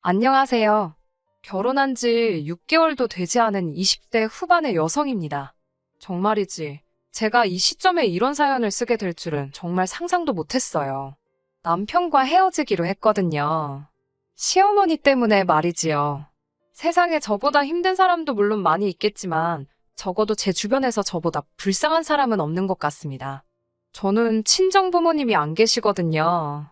안녕하세요. 결혼한 지 6개월도 되지 않은 20대 후반의 여성입니다. 정말이지. 제가 이 시점에 이런 사연을 쓰게 될 줄은 정말 상상도 못했어요. 남편과 헤어지기로 했거든요. 시어머니 때문에 말이지요. 세상에 저보다 힘든 사람도 물론 많이 있겠지만 적어도 제 주변에서 저보다 불쌍한 사람은 없는 것 같습니다. 저는 친정 부모님이 안 계시거든요.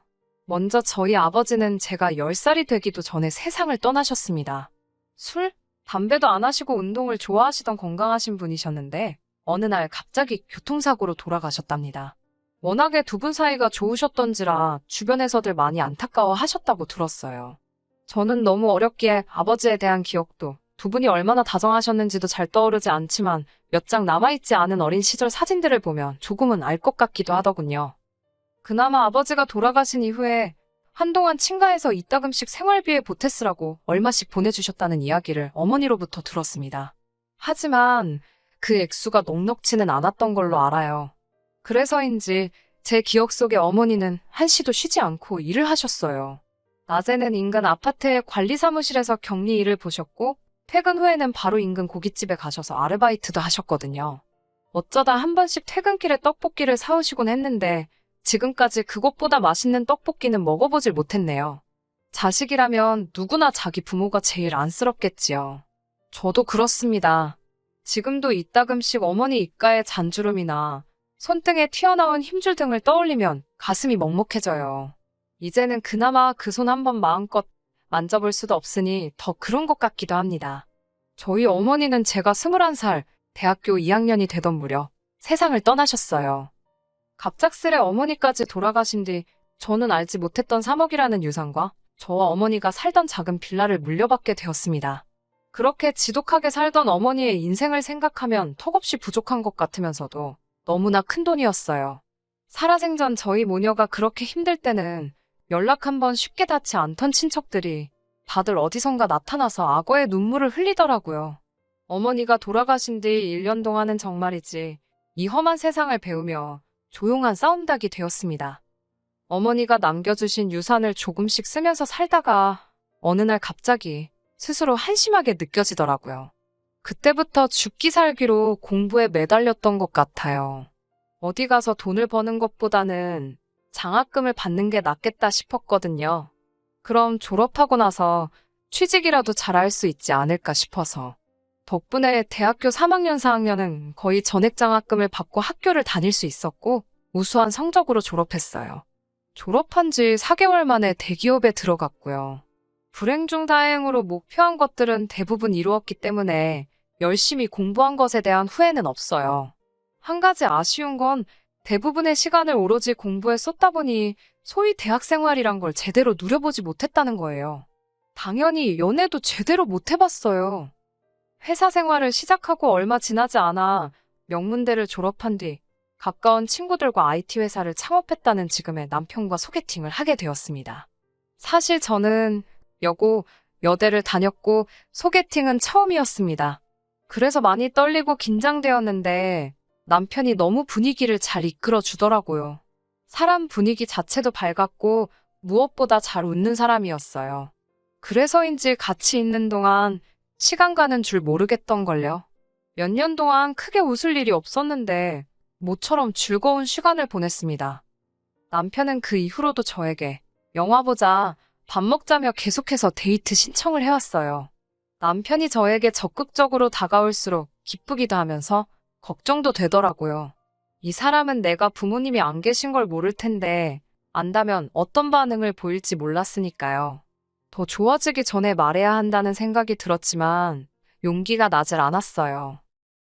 먼저 저희 아버지는 제가 10살이 되기도 전에 세상을 떠나셨습니다. 술, 담배도 안 하시고 운동을 좋아하시던 건강하신 분이셨는데 어느 날 갑자기 교통사고로 돌아가셨답니다. 워낙에 두 분 사이가 좋으셨던지라 주변에서들 많이 안타까워 하셨다고 들었어요. 저는 너무 어렵기에 아버지에 대한 기억도 두 분이 얼마나 다정하셨는지도 잘 떠오르지 않지만 몇 장 남아있지 않은 어린 시절 사진들을 보면 조금은 알 것 같기도 하더군요. 그나마 아버지가 돌아가신 이후에 한동안 친가에서 이따금씩 생활비에 보태쓰라고 얼마씩 보내주셨다는 이야기를 어머니로부터 들었습니다. 하지만 그 액수가 넉넉지는 않았던 걸로 알아요. 그래서인지 제 기억 속에 어머니는 한시도 쉬지 않고 일을 하셨어요. 낮에는 인근 아파트의 관리사무실에서 격리 일을 보셨고 퇴근 후에는 바로 인근 고깃집에 가셔서 아르바이트도 하셨거든요. 어쩌다 한 번씩 퇴근길에 떡볶이를 사오시곤 했는데 지금까지 그것보다 맛있는 떡볶이는 먹어보질 못했네요. 자식이라면 누구나 자기 부모가 제일 안쓰럽겠지요. 저도 그렇습니다. 지금도 이따금씩 어머니 입가의 잔주름이나 손등에 튀어나온 힘줄 등을 떠올리면 가슴이 먹먹해져요. 이제는 그나마 그 손 한번 마음껏 만져볼 수도 없으니 더 그런 것 같기도 합니다. 저희 어머니는 제가 21살, 대학교 2학년이 되던 무렵 세상을 떠나셨어요. 갑작스레 어머니까지 돌아가신 뒤 저는 알지 못했던 3억이라는 유산과 저와 어머니가 살던 작은 빌라를 물려받게 되었습니다. 그렇게 지독하게 살던 어머니의 인생을 생각하면 턱없이 부족한 것 같으면서도 너무나 큰 돈이었어요. 살아생전 저희 모녀가 그렇게 힘들 때는 연락 한번 쉽게 닿지 않던 친척들이 다들 어디선가 나타나서 악어의 눈물을 흘리더라고요. 어머니가 돌아가신 뒤 1년 동안은 정말이지 이 험한 세상을 배우며 조용한 싸움닭이 되었습니다. 어머니가 남겨주신 유산을 조금씩 쓰면서 살다가 어느 날 갑자기 스스로 한심하게 느껴지더라고요. 그때부터 죽기 살기로 공부에 매달렸던 것 같아요. 어디 가서 돈을 버는 것보다는 장학금을 받는 게 낫겠다 싶었거든요. 그럼 졸업하고 나서 취직이라도 잘할 수 있지 않을까 싶어서. 덕분에 대학교 3학년, 4학년은 거의 전액 장학금을 받고 학교를 다닐 수 있었고 우수한 성적으로 졸업했어요. 졸업한 지 4개월 만에 대기업에 들어갔고요. 불행 중 다행으로 목표한 것들은 대부분 이루었기 때문에 열심히 공부한 것에 대한 후회는 없어요. 한 가지 아쉬운 건 대부분의 시간을 오로지 공부에 쏟다 보니 소위 대학 생활이란 걸 제대로 누려보지 못했다는 거예요. 당연히 연애도 제대로 못 해봤어요. 회사 생활을 시작하고 얼마 지나지 않아 명문대를 졸업한 뒤 가까운 친구들과 IT 회사를 창업했다는 지금의 남편과 소개팅을 하게 되었습니다. 사실 저는 여고, 여대를 다녔고 소개팅은 처음이었습니다. 그래서 많이 떨리고 긴장되었는데 남편이 너무 분위기를 잘 이끌어 주더라고요. 사람 분위기 자체도 밝았고 무엇보다 잘 웃는 사람이었어요. 그래서인지 같이 있는 동안 시간 가는 줄 모르겠던걸요. 몇 년 동안 크게 웃을 일이 없었는데 모처럼 즐거운 시간을 보냈습니다. 남편은 그 이후로도 저에게 영화 보자, 밥 먹자며 계속해서 데이트 신청을 해왔어요. 남편이 저에게 적극적으로 다가올수록 기쁘기도 하면서 걱정도 되더라고요. 이 사람은 내가 부모님이 안 계신 걸 모를 텐데 안다면 어떤 반응을 보일지 몰랐으니까요. 더 좋아지기 전에 말해야 한다는 생각이 들었지만 용기가 나질 않았어요.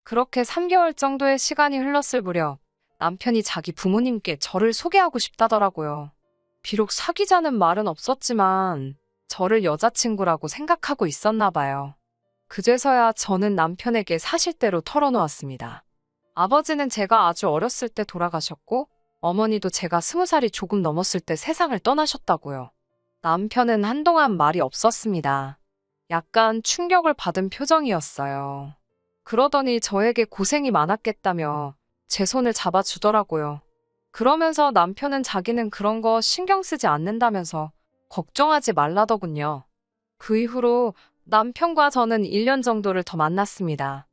그렇게 3개월 정도의 시간이 흘렀을 무렵 남편이 자기 부모님께 저를 소개하고 싶다더라고요. 비록 사귀자는 말은 없었지만 저를 여자친구라고 생각하고 있었나 봐요. 그제서야 저는 남편에게 사실대로 털어놓았습니다. 아버지는 제가 아주 어렸을 때 돌아가셨고 어머니도 제가 20살이 조금 넘었을 때 세상을 떠나셨다고요. 남편은 한동안 말이 없었습니다. 약간 충격을 받은 표정이었어요. 그러더니 저에게 고생이 많았겠다며 제 손을 잡아주더라고요. 그러면서 남편은 자기는 그런 거 신경 쓰지 않는다면서 걱정하지 말라더군요. 그 이후로 남편과 저는 1년 정도를 더 만났습니다.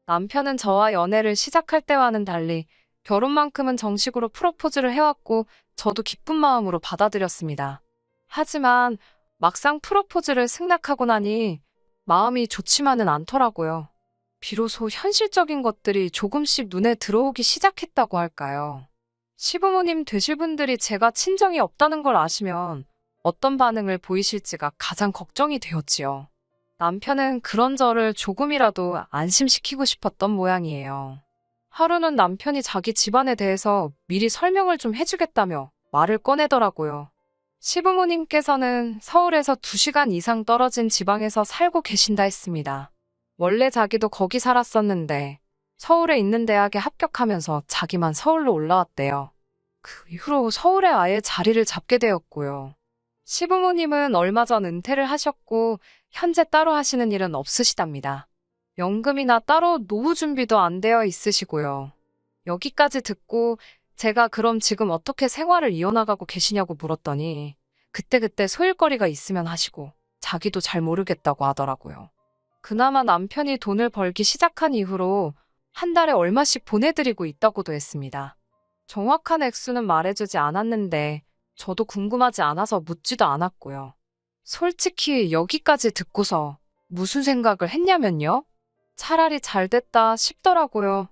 남편은 저와 연애를 시작할 때와는 달리 결혼만큼은 정식으로 프로포즈를 해왔고 저도 기쁜 마음으로 받아들였습니다. 하지만 막상 프로포즈를 승낙하고 나니 마음이 좋지만은 않더라고요. 비로소 현실적인 것들이 조금씩 눈에 들어오기 시작했다고 할까요? 시부모님 되실 분들이 제가 친정이 없다는 걸 아시면 어떤 반응을 보이실지가 가장 걱정이 되었지요. 남편은 그런 저를 조금이라도 안심시키고 싶었던 모양이에요. 하루는 남편이 자기 집안에 대해서 미리 설명을 좀 해주겠다며 말을 꺼내더라고요. 시부모님께서는 서울에서 2시간 이상 떨어진 지방에서 살고 계신다 했습니다. 원래 자기도 거기 살았었는데 서울에 있는 대학에 합격하면서 자기만 서울로 올라왔대요. 그 이후로 서울에 아예 자리를 잡게 되었고요. 시부모님은 얼마 전 은퇴를 하셨고 현재 따로 하시는 일은 없으시답니다. 연금이나 따로 노후 준비도 안 되어 있으시고요. 여기까지 듣고 제가 그럼 지금 어떻게 생활을 이어나가고 계시냐고 물었더니 그때그때 소일거리가 있으면 하시고 자기도 잘 모르겠다고 하더라고요. 그나마 남편이 돈을 벌기 시작한 이후로 한 달에 얼마씩 보내드리고 있다고도 했습니다. 정확한 액수는 말해주지 않았는데 저도 궁금하지 않아서 묻지도 않았고요. 솔직히 여기까지 듣고서 무슨 생각을 했냐면요. 차라리 잘 됐다 싶더라고요.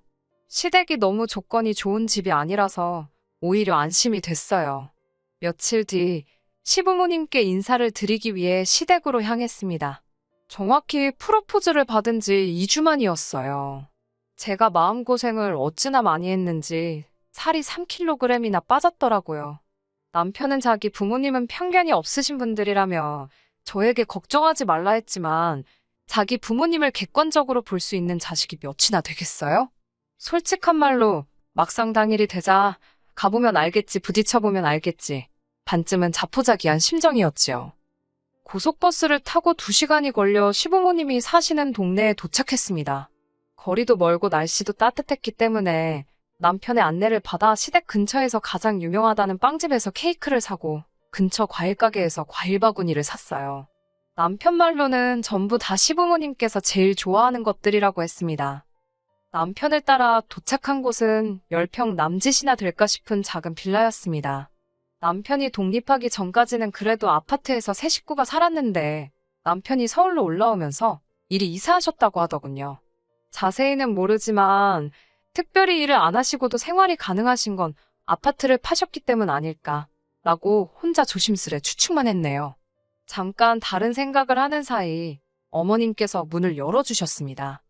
시댁이 너무 조건이 좋은 집이 아니라서 오히려 안심이 됐어요. 며칠 뒤 시부모님께 인사를 드리기 위해 시댁으로 향했습니다. 정확히 프로포즈를 받은 지 2주 만이었어요. 제가 마음고생을 어찌나 많이 했는지 살이 3kg이나 빠졌더라고요. 남편은 자기 부모님은 편견이 없으신 분들이라며 저에게 걱정하지 말라 했지만 자기 부모님을 객관적으로 볼 수 있는 자식이 몇이나 되겠어요? 솔직한 말로 막상 당일이 되자 가보면 알겠지, 부딪혀보면 알겠지. 반쯤은 자포자기한 심정이었지요. 고속버스를 타고 2시간이 걸려 시부모님이 사시는 동네에 도착했습니다. 거리도 멀고 날씨도 따뜻했기 때문에 남편의 안내를 받아 시댁 근처에서 가장 유명하다는 빵집에서 케이크를 사고 근처 과일 가게에서 과일 바구니를 샀어요. 남편 말로는 전부 다 시부모님께서 제일 좋아하는 것들이라고 했습니다. 남편을 따라 도착한 곳은 10평 남짓이나 될까 싶은 작은 빌라였습니다. 남편이 독립하기 전까지는 그래도 아파트에서 세 식구가 살았는데 남편이 서울로 올라오면서 이리 이사하셨다고 하더군요. 자세히는 모르지만 특별히 일을 안 하시고도 생활이 가능하신 건 아파트를 파셨기 때문 아닐까라고 혼자 조심스레 추측만 했네요. 잠깐 다른 생각을 하는 사이 어머님께서 문을 열어주셨습니다.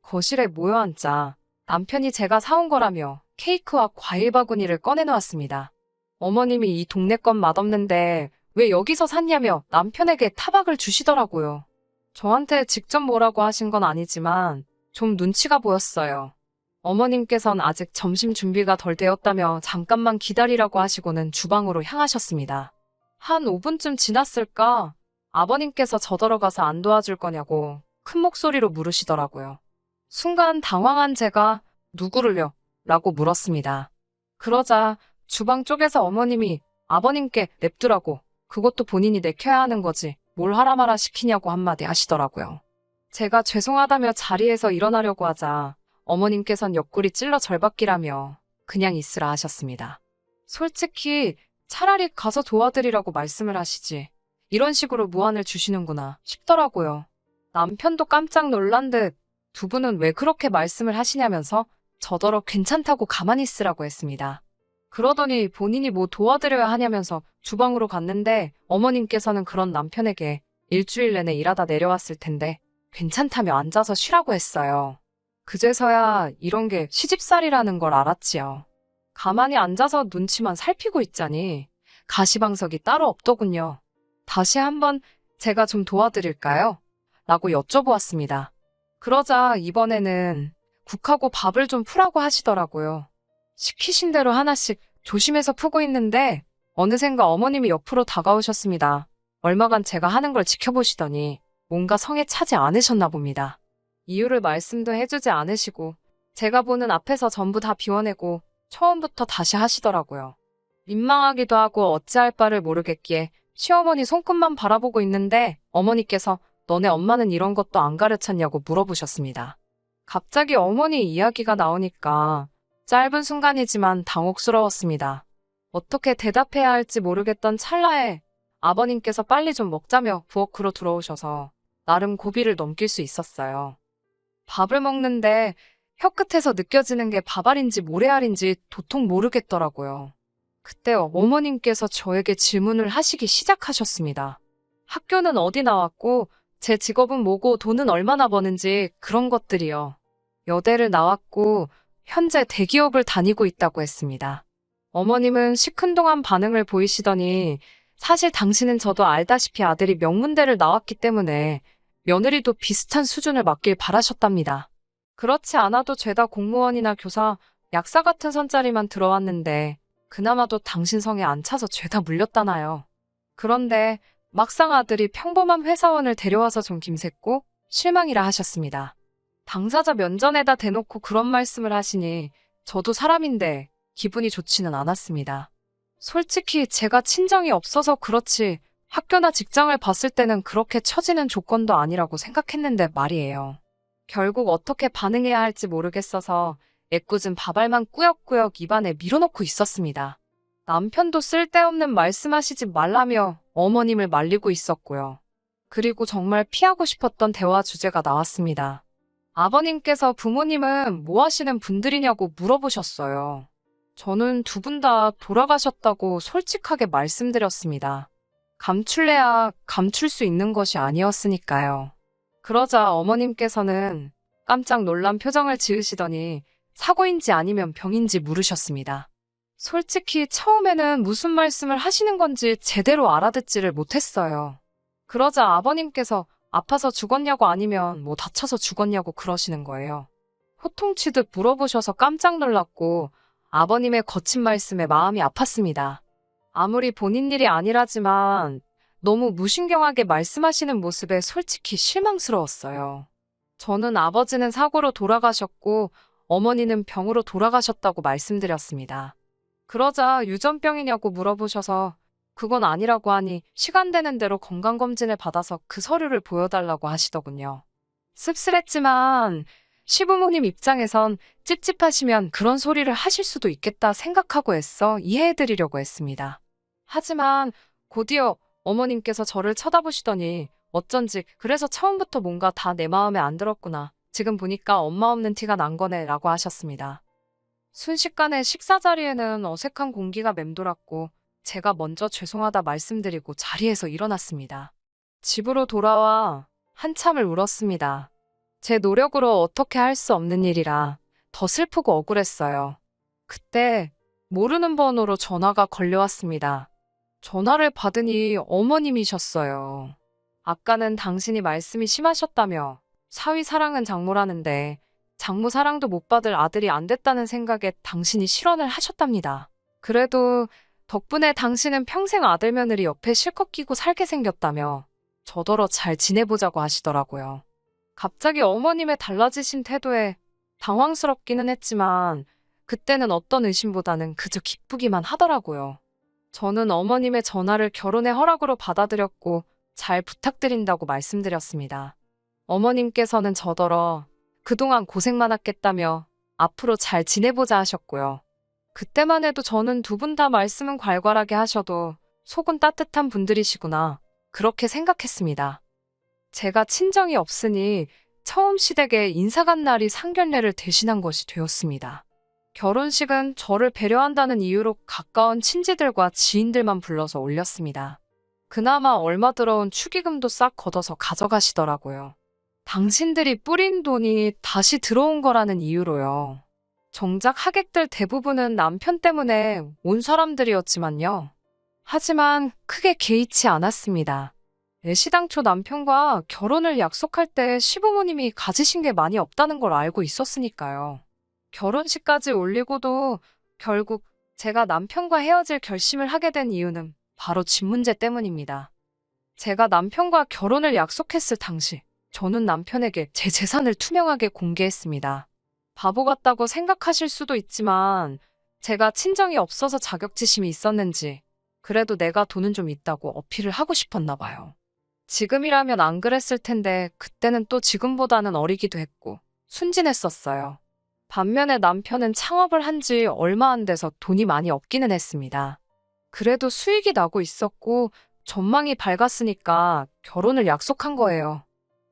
거실에 모여 앉자 남편이 제가 사온 거라며 케이크와 과일 바구니를 꺼내놓았습니다. 어머님이 이 동네 건 맛없는데 왜 여기서 샀냐며 남편에게 타박을 주시더라고요. 저한테 직접 뭐라고 하신 건 아니지만 좀 눈치가 보였어요. 어머님께선 아직 점심 준비가 덜 되었다며 잠깐만 기다리라고 하시고는 주방으로 향하셨습니다. 한 5분쯤 지났을까 아버님께서 저더러 가서 안 도와줄 거냐고 큰 목소리로 물으시더라고요. 순간 당황한 제가 누구를요? 라고 물었습니다. 그러자 주방 쪽에서 어머님이 아버님께 냅두라고 그것도 본인이 내켜야 하는 거지 뭘 하라 마라 시키냐고 한마디 하시더라고요. 제가 죄송하다며 자리에서 일어나려고 하자 어머님께선 옆구리 찔러 절박기라며 그냥 있으라 하셨습니다. 솔직히 차라리 가서 도와드리라고 말씀을 하시지 이런 식으로 무안을 주시는구나 싶더라고요. 남편도 깜짝 놀란 듯 두 분은 왜 그렇게 말씀을 하시냐면서 저더러 괜찮다고 가만히 있으라고 했습니다. 그러더니 본인이 뭐 도와드려야 하냐면서 주방으로 갔는데 어머님께서는 그런 남편에게 일주일 내내 일하다 내려왔을 텐데 괜찮다며 앉아서 쉬라고 했어요. 그제서야 이런 게 시집살이라는 걸 알았지요. 가만히 앉아서 눈치만 살피고 있자니 가시방석이 따로 없더군요. 다시 한번 제가 좀 도와드릴까요? 라고 여쭤보았습니다. 그러자 이번에는 국하고 밥을 좀 푸라고 하시더라고요. 시키신 대로 하나씩 조심해서 푸고 있는데 어느샌가 어머님이 옆으로 다가오셨습니다. 얼마간 제가 하는 걸 지켜보시더니 뭔가 성에 차지 않으셨나 봅니다. 이유를 말씀도 해주지 않으시고 제가 보는 앞에서 전부 다 비워내고 처음부터 다시 하시더라고요. 민망하기도 하고 어찌할 바를 모르겠기에 시어머니 손끝만 바라보고 있는데 어머니께서 너네 엄마는 이런 것도 안 가르쳤냐고 물어보셨습니다. 갑자기 어머니 이야기가 나오니까 짧은 순간이지만 당혹스러웠습니다. 어떻게 대답해야 할지 모르겠던 찰나에 아버님께서 빨리 좀 먹자며 부엌으로 들어오셔서 나름 고비를 넘길 수 있었어요. 밥을 먹는데 혀끝에서 느껴지는 게 밥알인지 모래알인지 도통 모르겠더라고요. 그때 어머님께서 저에게 질문을 하시기 시작하셨습니다. 학교는 어디 나왔고, 제 직업은 뭐고, 돈은 얼마나 버는지 그런 것들이요. 여대를 나왔고, 현재 대기업을 다니고 있다고 했습니다. 어머님은 시큰둥한 반응을 보이시더니, 사실 당신은 저도 알다시피 아들이 명문대를 나왔기 때문에 며느리도 비슷한 수준을 맞길 바라셨답니다. 그렇지 않아도 죄다 공무원이나 교사, 약사 같은 선자리만 들어왔는데 그나마도 당신 성에 안 차서 죄다 물렸다나요. 그런데 막상 아들이 평범한 회사원을 데려와서 좀 김샜고 실망이라 하셨습니다. 당사자 면전에다 대놓고 그런 말씀을 하시니 저도 사람인데 기분이 좋지는 않았습니다. 솔직히 제가 친정이 없어서 그렇지 학교나 직장을 봤을 때는 그렇게 처지는 조건도 아니라고 생각했는데 말이에요. 결국 어떻게 반응해야 할지 모르겠어서 애꿎은 밥알만 꾸역꾸역 입안에 밀어넣고 있었습니다. 남편도 쓸데없는 말씀하시지 말라며 어머님을 말리고 있었고요. 그리고 정말 피하고 싶었던 대화 주제가 나왔습니다. 아버님께서 부모님은 뭐 하시는 분들이냐고 물어보셨어요. 저는 두 분 다 돌아가셨다고 솔직하게 말씀드렸습니다. 감출래야 감출 수 있는 것이 아니었으니까요. 그러자 어머님께서는 깜짝 놀란 표정을 지으시더니 사고인지 아니면 병인지 물으셨습니다. 솔직히 처음에는 무슨 말씀을 하시는 건지 제대로 알아듣지를 못했어요. 그러자 아버님께서 아파서 죽었냐고 아니면 뭐 다쳐서 죽었냐고 그러시는 거예요. 호통치듯 물어보셔서 깜짝 놀랐고 아버님의 거친 말씀에 마음이 아팠습니다. 아무리 본인 일이 아니라지만 너무 무신경하게 말씀하시는 모습에 솔직히 실망스러웠어요. 저는 아버지는 사고로 돌아가셨고 어머니는 병으로 돌아가셨다고 말씀드렸습니다. 그러자 유전병이냐고 물어보셔서 그건 아니라고 하니 시간 되는 대로 건강검진을 받아서 그 서류를 보여달라고 하시더군요. 씁쓸했지만 시부모님 입장에선 찝찝하시면 그런 소리를 하실 수도 있겠다 생각하고 애써 이해해드리려고 했습니다. 하지만 곧이어 어머님께서 저를 쳐다보시더니 어쩐지 그래서 처음부터 뭔가 다 내 마음에 안 들었구나. 지금 보니까 엄마 없는 티가 난 거네 라고 하셨습니다. 순식간에 식사 자리에는 어색한 공기가 맴돌았고 제가 먼저 죄송하다 말씀드리고 자리에서 일어났습니다. 집으로 돌아와 한참을 울었습니다. 제 노력으로 어떻게 할 수 없는 일이라 더 슬프고 억울했어요. 그때 모르는 번호로 전화가 걸려왔습니다. 전화를 받으니 어머님이셨어요. 아까는 당신이 말씀이 심하셨다며 사위 사랑은 장모라는데 장모 사랑도 못 받을 아들이 안 됐다는 생각에 당신이 실언을 하셨답니다. 그래도 덕분에 당신은 평생 아들 며느리 옆에 실컷 끼고 살게 생겼다며 저더러 잘 지내보자고 하시더라고요. 갑자기 어머님의 달라지신 태도에 당황스럽기는 했지만 그때는 어떤 의심보다는 그저 기쁘기만 하더라고요. 저는 어머님의 전화를 결혼의 허락으로 받아들였고 잘 부탁드린다고 말씀드렸습니다. 어머님께서는 저더러 그동안 고생 많았겠다며 앞으로 잘 지내보자 하셨고요. 그때만 해도 저는 두 분 다 말씀은 괄괄하게 하셔도 속은 따뜻한 분들이시구나 그렇게 생각했습니다. 제가 친정이 없으니 처음 시댁에 인사간 날이 상견례를 대신한 것이 되었습니다. 결혼식은 저를 배려한다는 이유로 가까운 친지들과 지인들만 불러서 올렸습니다. 그나마 얼마 들어온 축의금도 싹 걷어서 가져가시더라고요. 당신들이 뿌린 돈이 다시 들어온 거라는 이유로요. 정작 하객들 대부분은 남편 때문에 온 사람들이었지만요. 하지만 크게 개의치 않았습니다. 애시당초 남편과 결혼을 약속할 때 시부모님이 가지신 게 많이 없다는 걸 알고 있었으니까요. 결혼식까지 올리고도 결국 제가 남편과 헤어질 결심을 하게 된 이유는 바로 집 문제 때문입니다. 제가 남편과 결혼을 약속했을 당시 저는 남편에게 제 재산을 투명하게 공개했습니다. 바보 같다고 생각하실 수도 있지만 제가 친정이 없어서 자격지심이 있었는지 그래도 내가 돈은 좀 있다고 어필을 하고 싶었나 봐요. 지금이라면 안 그랬을 텐데 그때는 또 지금보다는 어리기도 했고 순진했었어요. 반면에 남편은 창업을 한지 얼마 안 돼서 돈이 많이 없기는 했습니다. 그래도 수익이 나고 있었고 전망이 밝았으니까 결혼을 약속한 거예요.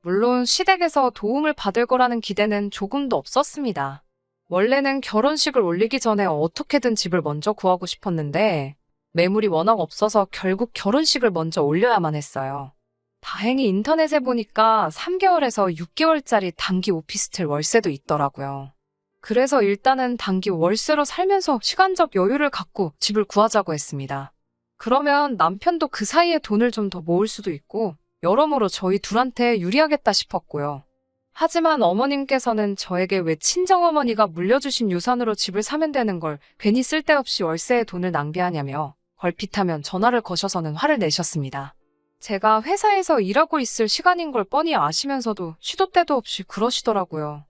물론 시댁에서 도움을 받을 거라는 기대는 조금도 없었습니다. 원래는 결혼식을 올리기 전에 어떻게든 집을 먼저 구하고 싶었는데 매물이 워낙 없어서 결국 결혼식을 먼저 올려야만 했어요. 다행히 인터넷에 보니까 3개월에서 6개월짜리 단기 오피스텔 월세도 있더라고요. 그래서 일단은 단기 월세로 살면서 시간적 여유를 갖고 집을 구하자고 했습니다. 그러면 남편도 그 사이에 돈을 좀 더 모을 수도 있고 여러모로 저희 둘한테 유리하겠다 싶었고요. 하지만 어머님께서는 저에게 왜 친정어머니가 물려주신 유산으로 집을 사면 되는 걸 괜히 쓸데없이 월세에 돈을 낭비하냐며 걸핏하면 전화를 거셔서는 화를 내셨습니다. 제가 회사에서 일하고 있을 시간인 걸 뻔히 아시면서도 시도 때도 없이 그러시더라고요.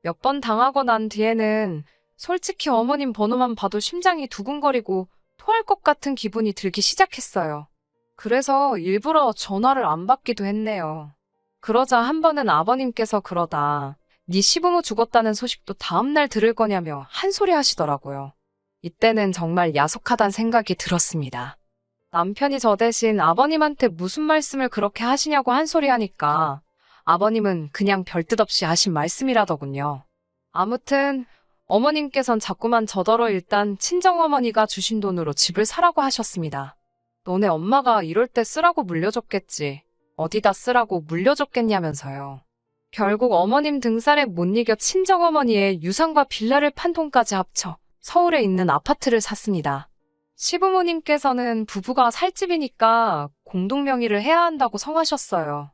몇 번 당하고 난 뒤에는 솔직히 어머님 번호만 봐도 심장이 두근거리고 토할 것 같은 기분이 들기 시작했어요. 그래서 일부러 전화를 안 받기도 했네요. 그러자 한 번은 아버님께서 그러다 네 시부모 죽었다는 소식도 다음날 들을 거냐며 한 소리 하시더라고요. 이때는 정말 야속하단 생각이 들었습니다. 남편이 저 대신 아버님한테 무슨 말씀을 그렇게 하시냐고 한 소리 하니까 아버님은 그냥 별뜻 없이 하신 말씀이라더군요. 아무튼 어머님께선 자꾸만 저더러 일단 친정어머니가 주신 돈으로 집을 사라고 하셨습니다. 너네 엄마가 이럴 때 쓰라고 물려줬겠지. 어디다 쓰라고 물려줬겠냐면서요. 결국 어머님 등살에 못 이겨 친정어머니의 유산과 빌라를 판 돈까지 합쳐 서울에 있는 아파트를 샀습니다. 시부모님께서는 부부가 살 집이니까 공동명의를 해야 한다고 성하셨어요.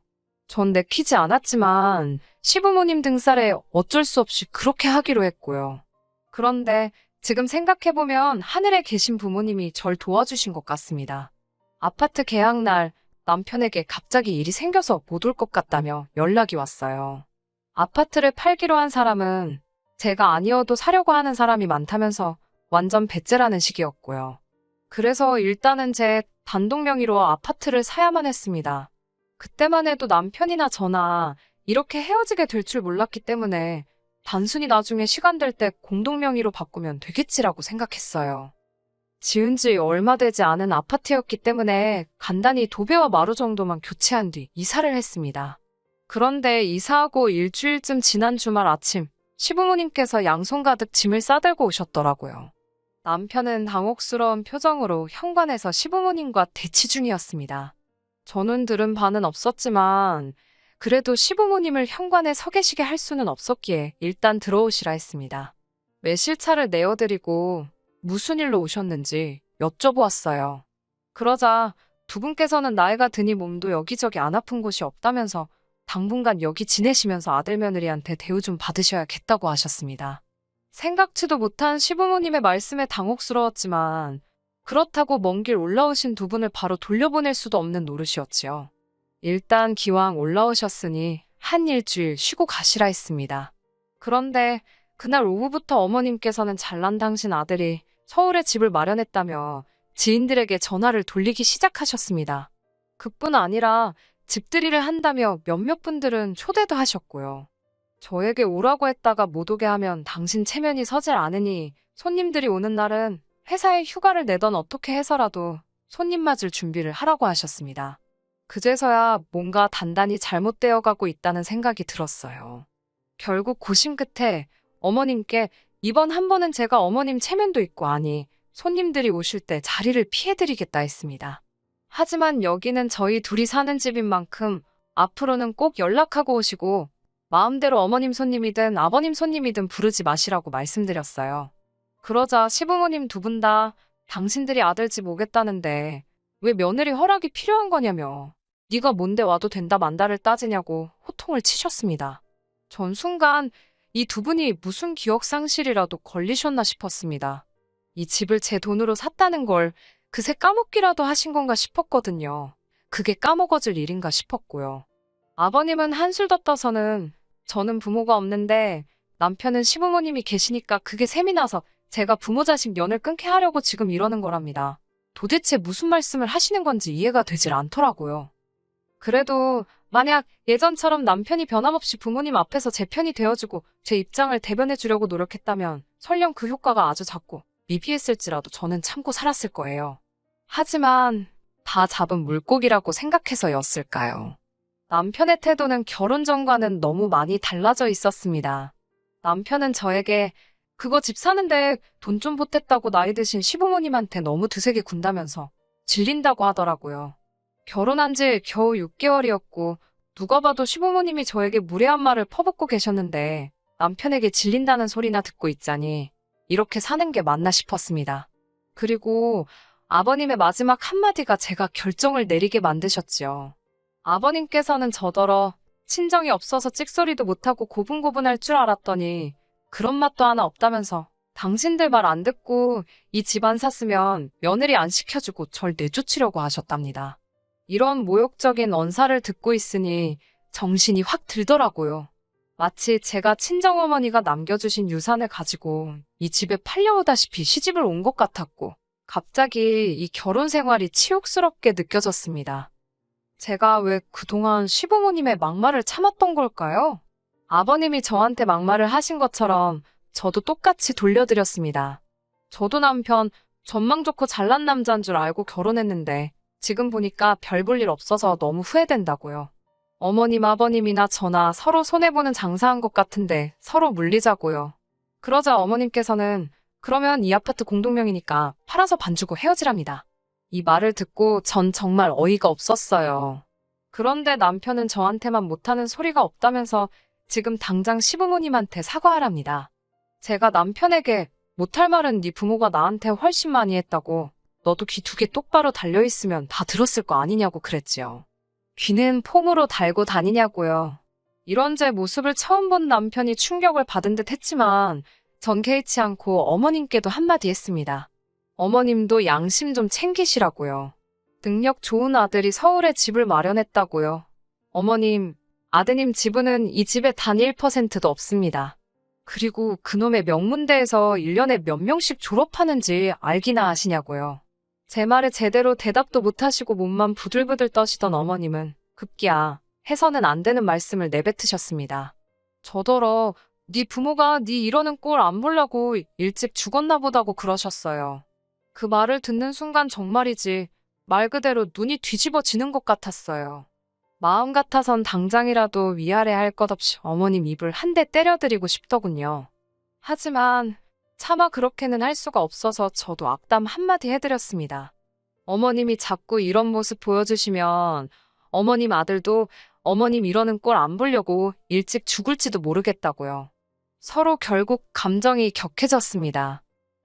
전 내키지 않았지만 시부모님 등살에 어쩔 수 없이 그렇게 하기로 했고요. 그런데 지금 생각해보면 하늘에 계신 부모님이 절 도와주신 것 같습니다. 아파트 계약날 남편에게 갑자기 일이 생겨서 못 올 것 같다며 연락이 왔어요. 아파트를 팔기로 한 사람은 제가 아니어도 사려고 하는 사람이 많다면서 완전 배째라는 식이었고요. 그래서 일단은 제 단독 명의로 아파트를 사야만 했습니다. 그때만 해도 남편이나 저나 이렇게 헤어지게 될 줄 몰랐기 때문에 단순히 나중에 시간 될 때 공동 명의로 바꾸면 되겠지라고 생각했어요. 지은 지 얼마 되지 않은 아파트였기 때문에 간단히 도배와 마루 정도만 교체한 뒤 이사를 했습니다. 그런데 이사하고 일주일쯤 지난 주말 아침 시부모님께서 양손 가득 짐을 싸들고 오셨더라고요. 남편은 당혹스러운 표정으로 현관에서 시부모님과 대치 중이었습니다. 저는 들은 바는 없었지만 그래도 시부모님을 현관에 서 계시게 할 수는 없었기에 일단 들어오시라 했습니다. 매실차를 내어드리고 무슨 일로 오셨는지 여쭤보았어요. 그러자 두 분께서는 나이가 드니 몸도 여기저기 안 아픈 곳이 없다면서 당분간 여기 지내시면서 아들 며느리한테 대우 좀 받으셔야겠다고 하셨습니다. 생각지도 못한 시부모님의 말씀에 당혹스러웠지만 그렇다고 먼 길 올라오신 두 분을 바로 돌려보낼 수도 없는 노릇이었지요. 일단 기왕 올라오셨으니 한 일주일 쉬고 가시라 했습니다. 그런데 그날 오후부터 어머님께서는 잘난 당신 아들이 서울에 집을 마련했다며 지인들에게 전화를 돌리기 시작하셨습니다. 그뿐 아니라 집들이를 한다며 몇몇 분들은 초대도 하셨고요. 저에게 오라고 했다가 못 오게 하면 당신 체면이 서질 않으니 손님들이 오는 날은 회사에 휴가를 내던 어떻게 해서라도 손님 맞을 준비를 하라고 하셨습니다. 그제서야 뭔가 단단히 잘못되어 가고 있다는 생각이 들었어요. 결국 고심 끝에 어머님께 이번 한 번은 제가 어머님 체면도 있고 아니 손님들이 오실 때 자리를 피해드리겠다 했습니다. 하지만 여기는 저희 둘이 사는 집인 만큼 앞으로는 꼭 연락하고 오시고 마음대로 어머님 손님이든 아버님 손님이든 부르지 마시라고 말씀드렸어요. 그러자 시부모님 두 분 다 당신들이 아들 집 오겠다는데 왜 며느리 허락이 필요한 거냐며 네가 뭔데 와도 된다 만다를 따지냐고 호통을 치셨습니다. 전 순간 이 두 분이 무슨 기억상실이라도 걸리셨나 싶었습니다. 이 집을 제 돈으로 샀다는 걸 그새 까먹기라도 하신 건가 싶었거든요. 그게 까먹어질 일인가 싶었고요. 아버님은 한술 더 떠서는 저는 부모가 없는데 남편은 시부모님이 계시니까 그게 셈이 나서 제가 부모 자식 연을 끊게 하려고 지금 이러는 거랍니다. 도대체 무슨 말씀을 하시는 건지 이해가 되질 않더라고요. 그래도 만약 예전처럼 남편이 변함없이 부모님 앞에서 제 편이 되어주고 제 입장을 대변해 주려고 노력했다면 설령 그 효과가 아주 작고 미비했을지라도 저는 참고 살았을 거예요. 하지만 다 잡은 물고기라고 생각해서였을까요? 남편의 태도는 결혼 전과는 너무 많이 달라져 있었습니다. 남편은 저에게 그거 집 사는데 돈 좀 보탰다고 나이 드신 시부모님한테 너무 드세게 군다면서 질린다고 하더라고요. 결혼한 지 겨우 6개월이었고 누가 봐도 시부모님이 저에게 무례한 말을 퍼붓고 계셨는데 남편에게 질린다는 소리나 듣고 있자니 이렇게 사는 게 맞나 싶었습니다. 그리고 아버님의 마지막 한마디가 제가 결정을 내리게 만드셨지요. 아버님께서는 저더러 친정이 없어서 찍소리도 못하고 고분고분할 줄 알았더니 그런 맛도 하나 없다면서 당신들 말 안 듣고 이 집안 샀으면 며느리 안 시켜주고 절 내쫓으려고 하셨답니다. 이런 모욕적인 언사를 듣고 있으니 정신이 확 들더라고요. 마치 제가 친정어머니가 남겨주신 유산을 가지고 이 집에 팔려오다시피 시집을 온 것 같았고 갑자기 이 결혼 생활이 치욕스럽게 느껴졌습니다. 제가 왜 그동안 시부모님의 막말을 참았던 걸까요? 아버님이 저한테 막말을 하신 것처럼 저도 똑같이 돌려드렸습니다. 저도 남편 전망 좋고 잘난 남자인 줄 알고 결혼했는데 지금 보니까 별 볼 일 없어서 너무 후회된다고요. 어머님, 아버님이나 저나 서로 손해보는 장사한 것 같은데 서로 물리자고요. 그러자 어머님께서는 그러면 이 아파트 공동명이니까 팔아서 반 주고 헤어지랍니다. 이 말을 듣고 전 정말 어이가 없었어요. 그런데 남편은 저한테만 못하는 소리가 없다면서 지금 당장 시부모님한테 사과하랍니다. 제가 남편에게 못할 말은 네 부모가 나한테 훨씬 많이 했다고 너도 귀 두 개 똑바로 달려있으면 다 들었을 거 아니냐고 그랬지요. 귀는 폼으로 달고 다니냐고요. 이런 제 모습을 처음 본 남편이 충격을 받은 듯 했지만 전 개의치 않고 어머님께도 한마디 했습니다. 어머님도 양심 좀 챙기시라고요. 능력 좋은 아들이 서울에 집을 마련했다고요. 어머님, 아드님 지분은 이 집에 단 1%도 없습니다. 그리고 그놈의 명문대에서 1년에 몇 명씩 졸업하는지 알기나 하시냐고요. 제 말에 제대로 대답도 못하시고 몸만 부들부들 떠시던 어머님은 급기야 해서는 안 되는 말씀을 내뱉으셨습니다. 저더러 네 부모가 네 이러는 꼴 안 보려고 일찍 죽었나 보다고 그러셨어요. 그 말을 듣는 순간 정말이지 말 그대로 눈이 뒤집어지는 것 같았어요. 마음 같아선 당장이라도 위아래 할 것 없이 어머님 입을 한 대 때려드리고 싶더군요. 하지만 차마 그렇게는 할 수가 없어서 저도 악담 한마디 해드렸습니다. 어머님이 자꾸 이런 모습 보여주시면 어머님 아들도 어머님 이러는 꼴 안 보려고 일찍 죽을지도 모르겠다고요. 서로 결국 감정이 격해졌습니다.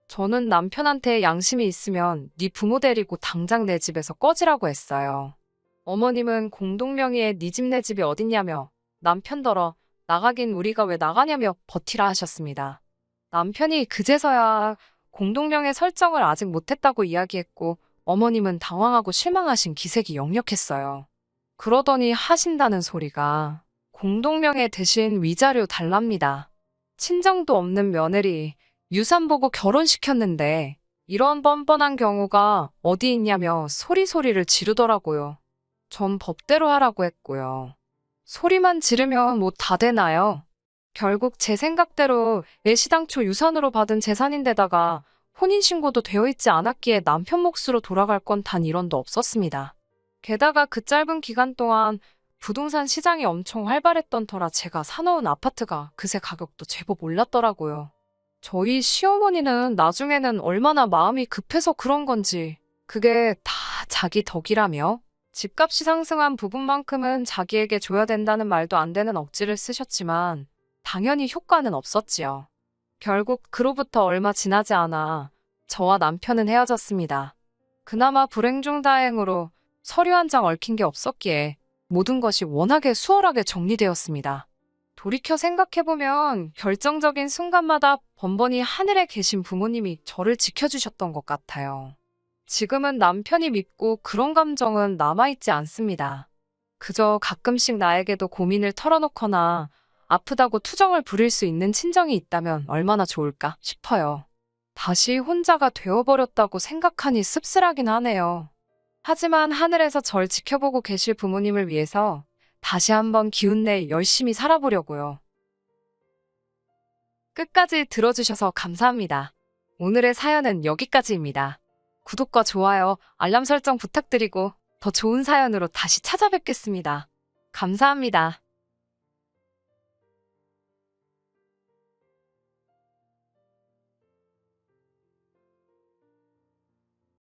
저는 남편한테 양심이 있으면 네 부모 데리고 당장 내 집에서 꺼지라고 했어요. 어머님은 공동명의의 네 집 내 집이 어딨냐며 남편더러 나가긴 우리가 왜 나가냐며 버티라 하셨습니다. 남편이 그제서야 공동명의 설정을 아직 못했다고 이야기했고 어머님은 당황하고 실망하신 기색이 역력했어요. 그러더니 하신다는 소리가 공동명의 대신 위자료 달랍니다. 친정도 없는 며느리 유산 보고 결혼시켰는데 이런 뻔뻔한 경우가 어디 있냐며 소리소리를 지르더라고요. 전 법대로 하라고 했고요. 소리만 지르면 뭐 다 되나요? 결국 제 생각대로 애시당초 유산으로 받은 재산인데다가 혼인신고도 되어 있지 않았기에 남편 몫으로 돌아갈 건 단 1원도 없었습니다. 게다가 그 짧은 기간 동안 부동산 시장이 엄청 활발했던 터라 제가 사놓은 아파트가 그새 가격도 제법 올랐더라고요. 저희 시어머니는 나중에는 얼마나 마음이 급해서 그런 건지 그게 다 자기 덕이라며 집값이 상승한 부분만큼은 자기에게 줘야 된다는 말도 안 되는 억지를 쓰셨지만 당연히 효과는 없었지요. 결국 그로부터 얼마 지나지 않아 저와 남편은 헤어졌습니다. 그나마 불행 중 다행으로 서류 한 장 얽힌 게 없었기에 모든 것이 워낙에 수월하게 정리되었습니다. 돌이켜 생각해보면 결정적인 순간마다 번번이 하늘에 계신 부모님이 저를 지켜주셨던 것 같아요. 지금은 남편이 밉고 그런 감정은 남아있지 않습니다. 그저 가끔씩 나에게도 고민을 털어놓거나 아프다고 투정을 부릴 수 있는 친정이 있다면 얼마나 좋을까 싶어요. 다시 혼자가 되어버렸다고 생각하니 씁쓸하긴 하네요. 하지만 하늘에서 절 지켜보고 계실 부모님을 위해서 다시 한번 기운내 열심히 살아보려고요. 끝까지 들어주셔서 감사합니다. 오늘의 사연은 여기까지입니다. 구독과 좋아요, 알람 설정 부탁드리고 더 좋은 사연으로 다시 찾아뵙겠습니다. 감사합니다.